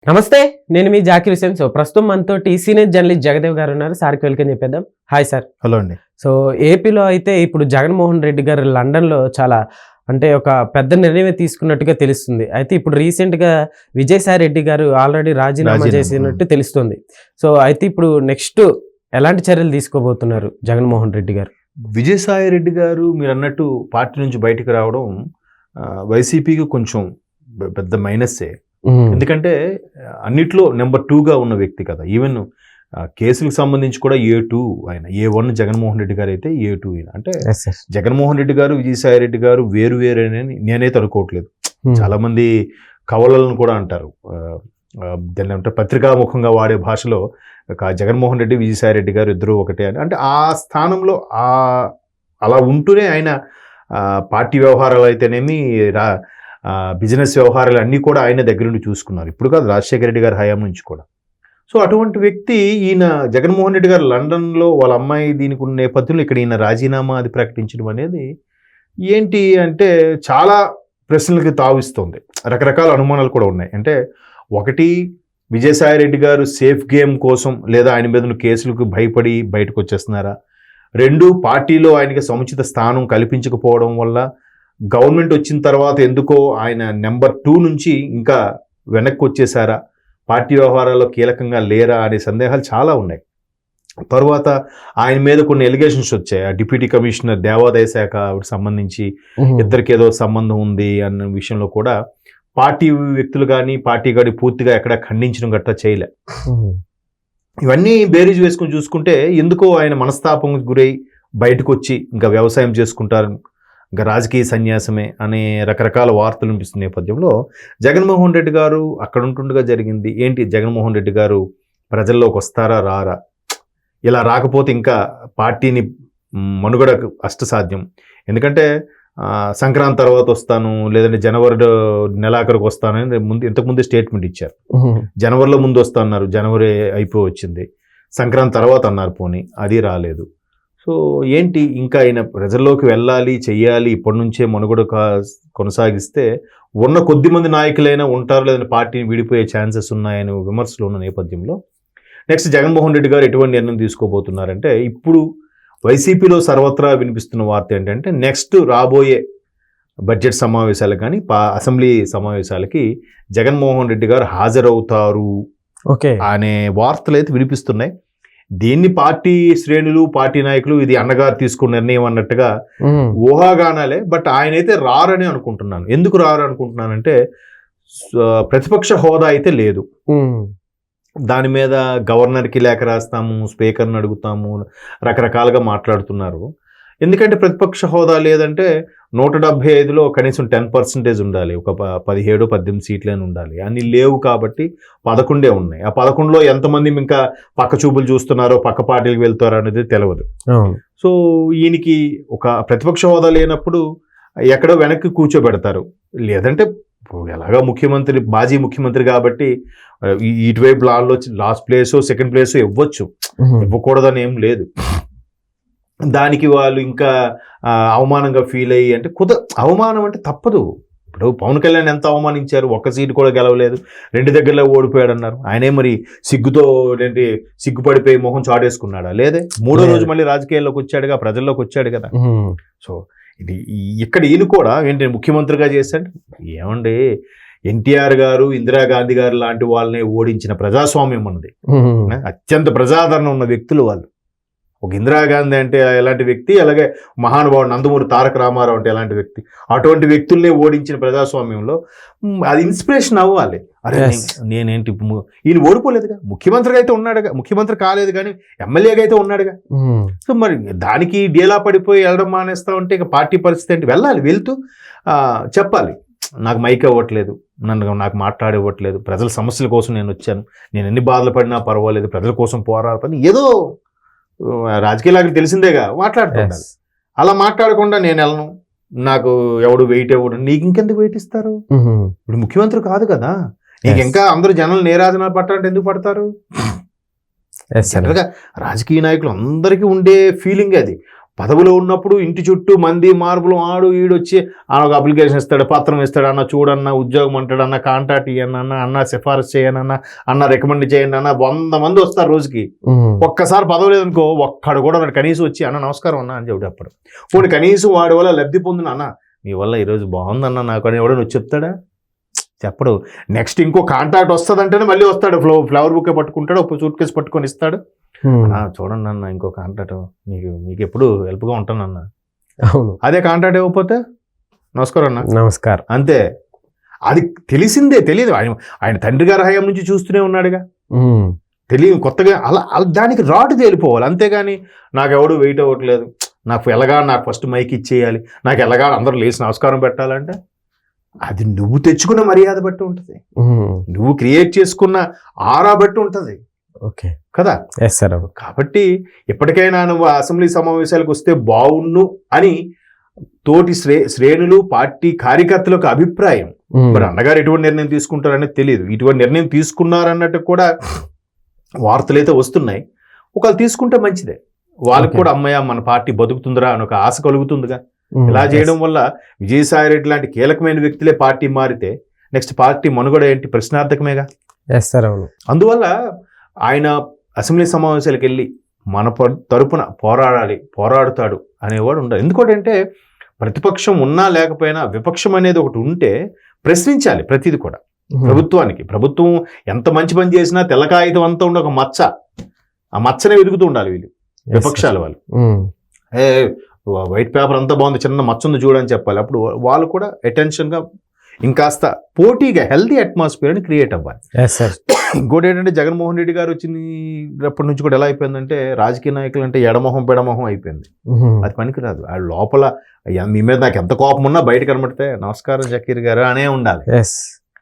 నమస్తే, నేను మీ జాకిర్ హుసేన్. సో ప్రస్తుతం మనతో సీనియర్ జర్నలిస్ట్ జగదేవ్ గారు ఉన్నారు. సార్కి వెల్కమ్ చెప్పేద్దాం. Hi sir. హలో అండి. సో ఏపీలో అయితే ఇప్పుడు జగన్మోహన్ రెడ్డి గారు లండన్లో చాలా ఒక పెద్ద నిర్ణయం తీసుకున్నట్టుగా తెలుస్తుంది. అయితే ఇప్పుడు రీసెంట్గా విజయసాయి రెడ్డి గారు ఆల్రెడీ రాజీనామా చేసినట్టు తెలుస్తుంది. సో అయితే ఇప్పుడు నెక్స్ట్ ఎలాంటి చర్యలు తీసుకోబోతున్నారు జగన్మోహన్ రెడ్డి గారు? విజయసాయి రెడ్డి గారు మీరు అన్నట్టు పార్టీ నుంచి బయటకు రావడం వైసీపీకి కొంచెం పెద్ద మైనస్సే. ఎందుకంటే అన్నిట్లో నెంబర్ 2గా ఉన్న వ్యక్తి కదా. ఈవెన్ కేసులకు సంబంధించి కూడా A2 ఆయన, A1 జగన్మోహన్ రెడ్డి గారు అయితే A2 అంటే జగన్మోహన్ రెడ్డి గారు విజయసాయి రెడ్డి గారు వేరు వేరేనని నేనైతే అనుకోవట్లేదు. చాలా మంది కవలలను కూడా అంటారు. దాన్ని అంటే పత్రికాముఖంగా వాడే భాషలో జగన్మోహన్ రెడ్డి విజయసాయి రెడ్డి గారు ఇద్దరు ఒకటే అని, అంటే ఆ స్థానంలో అలా ఉంటూనే ఆయన పార్టీ వ్యవహారాలు అయితేనేమి బిజినెస్ వ్యవహారాలు అన్నీ కూడా ఆయన దగ్గర నుండి చూసుకున్నారు. ఇప్పుడు కాదు, రాజశేఖర రెడ్డి గారి హయాం నుంచి కూడా. సో అటువంటి వ్యక్తి ఈయన జగన్మోహన్ రెడ్డి గారు లండన్లో వాళ్ళ అమ్మాయి దీనికి ఉన్న నేపథ్యంలో ఇక్కడ ఈయన రాజీనామా అది ప్రకటించడం అనేది ఏంటి అంటే చాలా ప్రశ్నలకి తావిస్తుంది. రకరకాల అనుమానాలు కూడా ఉన్నాయి. అంటే ఒకటి, విజయసాయి రెడ్డి గారు సేఫ్ గేమ్ కోసం లేదా ఆయన మీద కేసులకు భయపడి బయటకు వచ్చేస్తున్నారా? 2, పార్టీలో ఆయనకి సముచిత స్థానం కల్పించకపోవడం వల్ల గవర్నమెంట్ వచ్చిన తర్వాత ఎందుకో ఆయన నెంబర్ 2 నుంచి ఇంకా వెనక్కి వచ్చేసారా, పార్టీ వ్యవహారాల్లో కీలకంగా లేరా అనే సందేహాలు చాలా ఉన్నాయి. తర్వాత ఆయన మీద కొన్ని ఎలిగేషన్స్ వచ్చాయి. ఆ డిప్యూటీ కమిషనర్ దేవాదాయ శాఖ సంబంధించి ఇద్దరికి ఏదో సంబంధం ఉంది అన్న విషయంలో కూడా పార్టీ వ్యక్తులు కానీ పార్టీ కానీ పూర్తిగా ఎక్కడ ఖండించడం గట్రా చేయలే. ఇవన్నీ బేరీజ్ వేసుకుని చూసుకుంటే ఎందుకో ఆయన మనస్తాపం గురై బయటకు వచ్చి ఇంకా వ్యవసాయం చేసుకుంటారు, ఇంకా రాజకీయ సన్యాసమే అనే రకరకాల వార్తలు వినిపిస్తున్న నేపథ్యంలో జగన్మోహన్ రెడ్డి గారు అక్కడ ఉంటుండగా జరిగింది ఏంటి, జగన్మోహన్ రెడ్డి గారు ప్రజల్లోకి వస్తారా రారా, ఇలా రాకపోతే ఇంకా పార్టీని మనుగడ అష్టసాధ్యం. ఎందుకంటే సంక్రాంతి తర్వాత వస్తాను, లేదంటే జనవరి నెలాఖరికి వస్తానని ఇంతకుముందే స్టేట్మెంట్ ఇచ్చారు. జనవరిలో ముందు వస్తా అన్నారు, జనవరి అయిపోయి వచ్చింది. సంక్రాంతి తర్వాత అన్నారు, పోనీ అది రాలేదు. సో ఏంటి, ఇంకా ఆయన ప్రజల్లోకి వెళ్ళాలి, చెయ్యాలి, ఇప్పటి నుంచే మనుగడ కొనసాగిస్తే ఉన్న కొద్దిమంది నాయకులైనా ఉంటారు, లేదంటే పార్టీని విడిపోయే ఛాన్సెస్ ఉన్నాయని విమర్శలు ఉన్న నేపథ్యంలో నెక్స్ట్ జగన్మోహన్ రెడ్డి గారు ఎటువంటి నిర్ణయం తీసుకోబోతున్నారంటే, ఇప్పుడు వైసీపీలో సర్వత్రా వినిపిస్తున్న వార్త ఏంటంటే నెక్స్ట్ రాబోయే బడ్జెట్ సమావేశాలు కానీ అసెంబ్లీ సమావేశాలకి జగన్మోహన్ రెడ్డి గారు హాజరవుతారు అనే వార్తలు అయితే వినిపిస్తున్నాయి. దీన్ని పార్టీ శ్రేణులు పార్టీ నాయకులు ఇది అన్నగారు తీసుకున్న నిర్ణయం అన్నట్టుగా ఊహాగానాలే. బట్ ఆయన అయితే రారని అనుకుంటున్నాను. ఎందుకు రారు అనుకుంటున్నానంటే ప్రతిపక్ష హోదా అయితే లేదు. దాని మీద గవర్నర్కి లేఖ రాస్తాము, స్పీకర్ని అడుగుతాము, రకరకాలుగా మాట్లాడుతున్నారు. ఎందుకంటే ప్రతిపక్ష హోదా లేదంటే 175లో కనీసం 10% ఉండాలి, ఒక 17-18 సీట్లైనా ఉండాలి. అన్ని లేవు కాబట్టి 11 ఉన్నాయి. ఆ 11లో ఎంతమంది ఇంకా పక్క చూపులు చూస్తున్నారో, పక్క పార్టీలకు వెళ్తారో అనేది తెలియదు. సో ఈయనకి ఒక ప్రతిపక్ష హోదా లేనప్పుడు ఎక్కడో వెనక్కి కూర్చోబెడతారు. లేదంటే ఎలాగా ముఖ్యమంత్రి, మాజీ ముఖ్యమంత్రి కాబట్టి ఇటువైపు లాస్ట్ ప్లేసో సెకండ్ ప్లేసో ఇవ్వచ్చు, ఇవ్వకూడదని ఏం లేదు. దానికి వాళ్ళు ఇంకా అవమానంగా ఫీల్ అయ్యి, అంటే అవమానం అంటే తప్పదు. ఇప్పుడు పవన్ కళ్యాణ్ ఎంత అవమానించారు, ఒక్క సీటు కూడా గెలవలేదు, 2 దగ్గరలో ఓడిపోయాడు అన్నారు. ఆయనే మరి సిగ్గుతో ఏంటి సిగ్గుపడిపోయి మొహం చాటేసుకున్నాడా? లేదే. 3వ రోజు మళ్ళీ రాజకీయాల్లోకి వచ్చాడుగా, ప్రజల్లోకి వచ్చాడు కదా. సో ఇది ఇక్కడ ఈయన కూడా ఏంటి ముఖ్యమంత్రిగా చేశాడు. ఏమండి, ఎన్టీఆర్ గారు, ఇందిరాగాంధీ గారు లాంటి వాళ్ళని ఓడించిన ప్రజాస్వామ్యం ఉన్నది. అత్యంత ప్రజాదరణ ఉన్న వ్యక్తులు వాళ్ళు. ఒక ఇందిరాగాంధీ అంటే ఎలాంటి వ్యక్తి, అలాగే మహానుభావుడు నందమూరి తారక రామారావు అంటే ఎలాంటి వ్యక్తి. అటువంటి వ్యక్తుల్ని ఓడించిన ప్రజాస్వామ్యంలో అది ఇన్స్పిరేషన్ అవ్వాలి. అరే నేనేంటి, ఈయన ఓడిపోలేదుగా, ముఖ్యమంత్రిగా అయితే ఉన్నాడుగా, ముఖ్యమంత్రి కాలేదు కానీ ఎమ్మెల్యేగా అయితే ఉన్నాడుగా. సో మరి దానికి డేలా పడిపోయి వెళ్ళడం మానేస్తా ఉంటే ఇక పార్టీ పరిస్థితి ఏంటి? వెళ్ళాలి, వెళ్తూ చెప్పాలి, నాకు మైక్ ఇవ్వట్లేదు, నాకు మాట్లాడివ్వట్లేదు, ప్రజల సమస్యల కోసం నేను వచ్చాను, నేను ఎన్ని బాధలు పడినా పర్వాలేదు, ప్రజల కోసం పోరాడతాను, ఏదో రాజకీయాలకు తెలిసిందేగా మాట్లాడుతుండాలి. అలా మాట్లాడకుండా నేను వెళ్ళను, నాకు ఎవడు వెయిట్ ఇవ్వడు, నీకు ఇంకెందుకు వెయిట్ ఇస్తారు? ఇప్పుడు ముఖ్యమంత్రి కాదు కదా, నీకు ఇంకా అందరూ జనాలు నీరాజనాలు పట్టాలంటే ఎందుకు పడతారు? జనరల్గా రాజకీయ నాయకులు అందరికీ ఉండే ఫీలింగ్ అది. పదవిలో ఉన్నప్పుడు ఇంటి చుట్టూ మంది మార్పులు ఆడు ఈడొచ్చి ఒక అప్లికేషన్ ఇస్తాడు, పత్రం ఇస్తాడు, అన్న చూడన్న ఉద్యోగం అంటాడు, అన్న కాంటాక్ట్ ఇవ్వను అన్న సిఫారసు చేయనన్నా, అన్న రికమెండ్ చేయండి అన్న, 100 మంది వస్తారు రోజుకి. ఒక్కసారి పదవి లేదనుకో ఒక్కడు కూడా కనీసం వచ్చి అన్న నమస్కారం అన్న అని చెప్పి అప్పుడు పోనీ కనీసం వాడి వల్ల లబ్ధి పొందిన, అన్న నీ వల్ల ఈరోజు బాగుందన్న నాకు అని ఎవడో వచ్చి చెప్తాడా? చెప్పడు. నెక్స్ట్ ఇంకో కాంటాక్ట్ వస్తుందంటేనే మళ్ళీ వస్తాడు, ఫ్లవర్ బుక్ పట్టుకుంటాడు, ఒక సూట్ కేసు పట్టుకొని ఇస్తాడు, చూడండి అన్న ఇంకో కాంటాక్ట్ మీకు ఎప్పుడు హెల్ప్గా ఉంటాను అన్న. అవును, అదే కాంటాక్ట్ ఇవ్వకపోతే నమస్కారం అన్న, నమస్కారం అంతే. అది తెలియదు. ఆయన తండ్రి గారి హయాం నుంచి చూస్తూనే ఉన్నాడుగా, తెలియదు కొత్తగా. అలా దానికి రాటు తేలిపోవాలి, అంతేగాని నాకు ఎవడు వెయిట్ అవ్వట్లేదు, నాకు ఫస్ట్ మైక్ ఇచ్చేయాలి, నాకు ఎలాగా అందరూ లేచి నమస్కారం పెట్టాలంటే అది నువ్వు తెచ్చుకున్న మర్యాద బట్టి ఉంటుంది, నువ్వు క్రియేట్ చేసుకున్న ఆరా బట్టి ఉంటుంది. ఓకే కదా. కాబట్టి ఎప్పటికైనా నువ్వు అసెంబ్లీ సమావేశాలకు వస్తే బాగుండు అని తోటి శ్రేణులు పార్టీ కార్యకర్తలకు అభిప్రాయం. మరి అన్నగారు ఎటువంటి నిర్ణయం తీసుకుంటారనేది తెలియదు. ఇటువంటి నిర్ణయం తీసుకున్నారన్నట్టు కూడా వార్తలు అయితే వస్తున్నాయి. ఒకవేళ తీసుకుంటే మంచిదే, వాళ్ళకి కూడా అమ్మయ్య మన పార్టీ బతుకుతుందిరా అని ఒక ఆశ కలుగుతుందిగా. ఇలా చేయడం వల్ల విజయసాయి రెడ్డి లాంటి కీలకమైన వ్యక్తులే పార్టీ మారితే నెక్స్ట్ పార్టీ మనుగడ ఏంటి? ప్రశ్నార్థకమేగా. అందువల్ల ఆయన అసెంబ్లీ సమావేశాలకు వెళ్ళి మన తరపున పోరాడుతాడు అనేవాడు ఉండదు. ఎందుకంటే ప్రతిపక్షం ఉన్నా లేకపోయినా విపక్షం అనేది ఒకటి ఉంటే ప్రశ్నించాలి ప్రతిది కూడా. ప్రభుత్వం ఎంత మంచి పని చేసినా తెల్లకాగితం అంతా ఉండే ఒక మచ్చ, ఆ మచ్చనే వెతుకుతూ ఉండాలి వీళ్ళు విపక్షాల వాళ్ళు. వైట్ పేపర్ అంతా బాగుంది, చిన్న మచ్చ ఉంది చూడని చెప్పాలి. అప్పుడు వాళ్ళు కూడా అటెన్షన్గా ఇంకాస్త పోటీగా హెల్దీ అట్మాస్ఫియర్ని క్రియేట్ అవ్వాలి. ఇంకోటి ఏంటంటే జగన్మోహన్ రెడ్డి గారు వచ్చినప్పటి నుంచి కూడా ఎలా అయిపోయిందంటే రాజకీయ నాయకులు అంటే ఎడమొహం పెడమొహం అయిపోయింది. అది పనికిరాదు. ఆ లోపల మీ మీద నాకు ఎంత కోపం ఉన్నా బయట కనబడితే నమస్కారం జకీర్ గారు అనే ఉండాలి.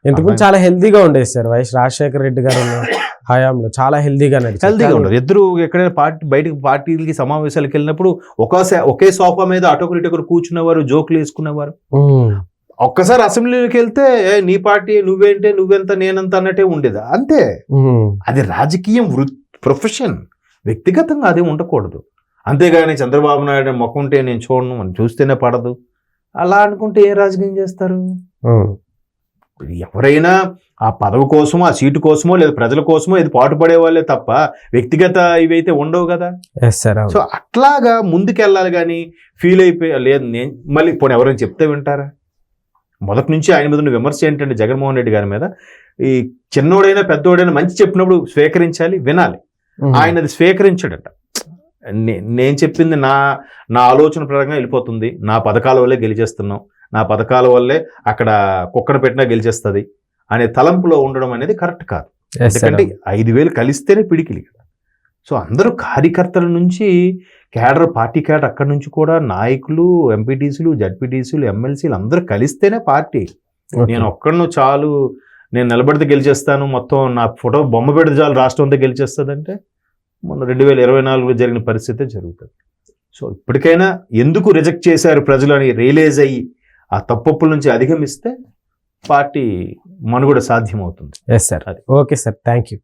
ఇంతకు చాలా హెల్దీగా ఉండేది సార్ వైఎస్ రాజశేఖర రెడ్డి గారు హయాంలో, చాలా హెల్దీగా ఉండదు. ఇద్దరు ఎక్కడైనా పార్టీలకి సమావేశాలకు వెళ్ళినప్పుడు ఒకే సోఫా మీద అటొకరు ఇటొకరు కూర్చునేవారు, జోకులు వేసుకునేవారు. ఒక్కసారి అసెంబ్లీకి వెళ్తే నీ పార్టీ నువ్వేంటే, నువ్వెంత నేనంత అన్నట్టే ఉండేది. అంతే, అది రాజకీయం ప్రొఫెషన్, వ్యక్తిగతంగా అదే ఉండకూడదు. అంతేగాని చంద్రబాబు నాయుడు ముఖం ఉంటే నేను చూడను, మనం చూస్తేనే పడదు అలా అనుకుంటే ఏ రాజకీయం చేస్తారు? ఎవరైనా ఆ పదవి కోసమో ఆ సీటు కోసమో లేదా ప్రజల కోసమో ఇది పాటుపడే వాళ్ళే తప్ప వ్యక్తిగత ఇవైతే ఉండవు కదా. సో అట్లాగా ముందుకెళ్ళాలి కానీ ఫీల్ అయిపోయి లేదు నేను మళ్ళీ పోనీ ఎవరైనా చెప్తే వింటారా? మొదటి నుంచి ఆయన మీద విమర్శ ఏంటంటే జగన్మోహన్ రెడ్డి గారి మీద, ఈ చిన్నోడైనా పెద్దోడైనా మంచి చెప్పినప్పుడు స్వీకరించాలి, వినాలి. ఆయన అది స్వీకరించాడట. నేను చెప్పింది నా ఆలోచన ప్రకారంగా వెళ్ళిపోతుంది, నా పథకాల వల్లే గెలిచేస్తున్నాం, నా పథకాల వల్లే అక్కడ కుక్కను పెట్టినా గెలిచేస్తుంది అనే తలంపులో ఉండడం అనేది కరెక్ట్ కాదు. ఎందుకంటే 5,000 కలిస్తేనే పిడికిలి కదా. సో అందరూ కార్యకర్తల నుంచి పార్టీ క్యాడర్ అక్కడి నుంచి కూడా నాయకులు, ఎంపీటీసీలు, జడ్పీటీసీలు, ఎమ్మెల్సీలు అందరూ కలిస్తేనే పార్టీ. నేను ఒక్కడను చాలు, నేను నిలబడితే గెలిచేస్తాను, మొత్తం నా ఫోటో బొమ్మ పెడితే చాలు రాష్ట్రం అంతా గెలిచేస్తుందంటే మొన్న 2024లో జరిగిన పరిస్థితే జరుగుతుంది. సో ఇప్పటికైనా ఎందుకు రిజెక్ట్ చేశారు ప్రజలు అని రియలైజ్ అయ్యి ఆ తప్పుల నుంచి అధిగమిస్తే పార్టీ మనుగడ సాధ్యమవుతుంది. Yes sir. Okay sir, thank you.